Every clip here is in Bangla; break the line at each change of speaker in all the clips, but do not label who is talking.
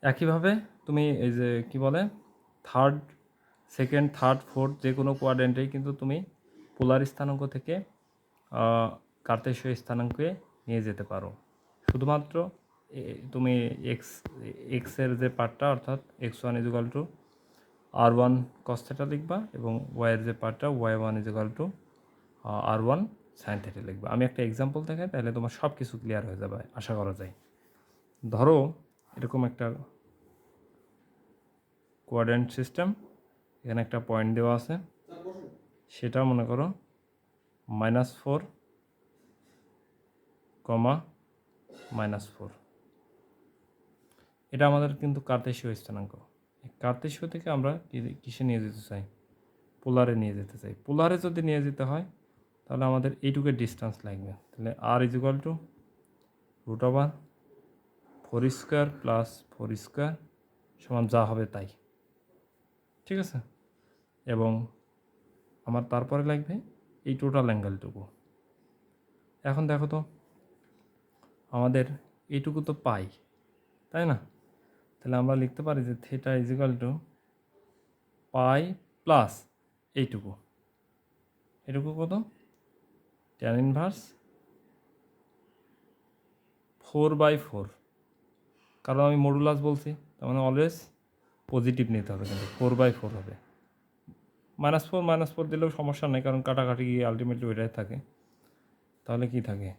একইভাবে তুমি এই যে কি বলে থার্ড, সেকেন্ড, থার্ড, ফোর্থ যে কোনো কোয়াড্রেন্টেই কিন্তু তুমি পোলার স্থানাঙ্ক থেকে কার্তেশীয় স্থানাঙ্কে নিয়ে যেতে পারো। শুধুমাত্র তুমি এক্সের যে পার্টটা অর্থাৎ x1 equal to r1 cos θ লিখবা এবং ওয়াইয়ের যে পার্টটা y1 equal to r1 sin θ লিখবা। আমি একটা এক্সাম্পল দেখাই, তাহলে তোমার সব কিছু ক্লিয়ার হয়ে যাবে আশা করা যায়। ধরো এরকম একটা কোয়াড্রেন্ট সিস্টেম, এখানে একটা পয়েন্ট দেওয়া আছে, সেটা মনে করো -4, -4। এটা আমাদের কিন্তু কার্তেশীয় স্থানাঙ্ক। কার্তেশীয় থেকে আমরা কিসে নিয়ে যেতে চাই? পোলারে নিয়ে যেতে চাই। পোলারে যদি নিয়ে যেতে হয় তাহলে আমাদের এইটুকের ডিস্টেন্স লাগবে। তাহলে r ইজুকাল টু √4² প্লাস 4² সমান যা হবে তাই, ঠিক আছে? এবং আমার তারপরে লাগবে এই টোটাল অ্যাঙ্গেলটুকু। এখন দেখো তো আমাদের এইটুকু তো পাই, তাই না? তাহলে আমরা লিখতে পারি যে theta equal to pi plus এইটুকু, এটুকু কত? ট্যান ইনভার্স 4/4, কারণ আমি মডুলাস বলছি, তার মানে অলওয়েজ পজিটিভ নিতে হবে, কিন্তু 4/4 হবে। -4 দিলেও সমস্যা নেই, কারণ কাটাকাটি গিয়ে আলটিমেটলি ওইটাই থাকে। তাহলে কি থাকে?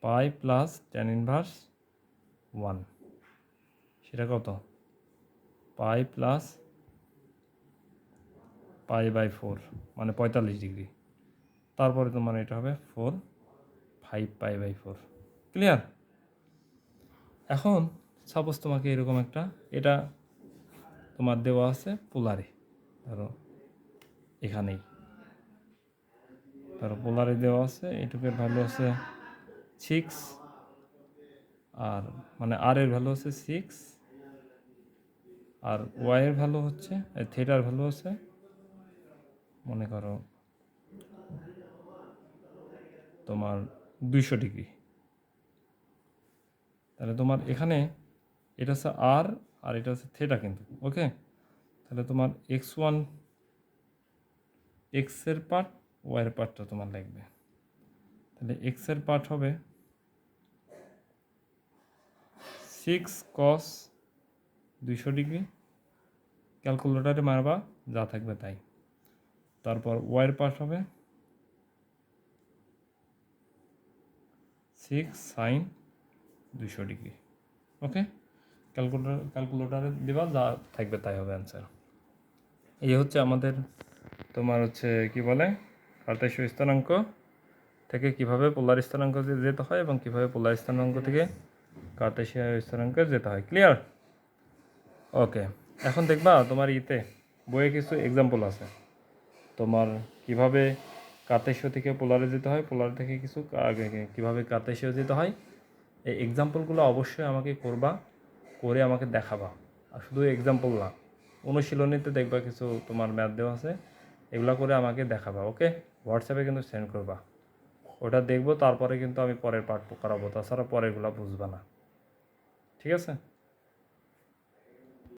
পাই প্লাস ট্যান ইনভার্স 1, সেটা কত? পাই প্লাস π/4 মানে 45 ডিগ্রি। তারপরে তোমার এটা হবে 5 π/4। ক্লিয়ার? এখন সাপোজ তোমাকে এরকম একটা, এটা তোমার দেওয়া আছে পোলারে, ধরো এখানেই, ধরো পোলারে দেওয়া আছে, এটুকের ভ্যালু আছে 6, আর মানে আর এর ভ্যালু হচ্ছে 6, আর ওয়াই এর ভ্যালু হচ্ছে, থিটার ভ্যালু হচ্ছে মনে করো তোমার 200 ডিগ্রি। তাহলে তোমার এখানে এটা হচ্ছে আর, আর এটা হচ্ছে থিটা কিন্তু, ওকে? তাহলে তোমার x1 এক্সের পার্ট, ওয়াইয়ের পার্টটা তোমার লাগবে। তাহলে এক্সের পার্ট হবে 6 cos 200 ডিগ্রি, ক্যালকুলেটারে মারবা যা থাকবে তাই। তারপর ওয়াইয়ের পার্ট হবে 6 sin 200 ডিগ্রি, ওকে? ক্যালকুলেটারে দেবা যা থাকবে তাই হবে অ্যান্সার। এই হচ্ছে আমাদের তোমার হচ্ছে কি বলে কার্তেশীয় স্থানাঙ্ক থেকে কিভাবে পোলার স্থানাঙ্ক যেতে হয় এবং কিভাবে পোলার স্থানাঙ্ক থেকে কার্তেশীয় স্থানাঙ্কে যেতে হয়। ক্লিয়ার? ওকে, এখন দেখবা তোমার বইয়ে কিছু এক্সাম্পল আছে তোমার কিভাবে কার্তেশীয় থেকে পোলারে যেতে হয়, পোলার থেকে কিভাবে কার্তেশীয় যেতে হয়। এই এক্সাম্পলগুলো অবশ্যই আমাকে করে আমাকে দেখাবা। আর শুধু এক্সাম্পল না, অনুশীলনীতে দেখবা কিছু তোমার ম্যাথ দেওয়া আছে, এগুলো করে আমাকে দেখাবা, ওকে? হোয়াটসঅ্যাপে কিন্তু সেন্ড করবা, ওটা দেখবো, তারপরে কিন্তু আমি পরের পার্ট করাবো, তাছাড়া পরেরগুলো বুঝবা না, ঠিক আছে?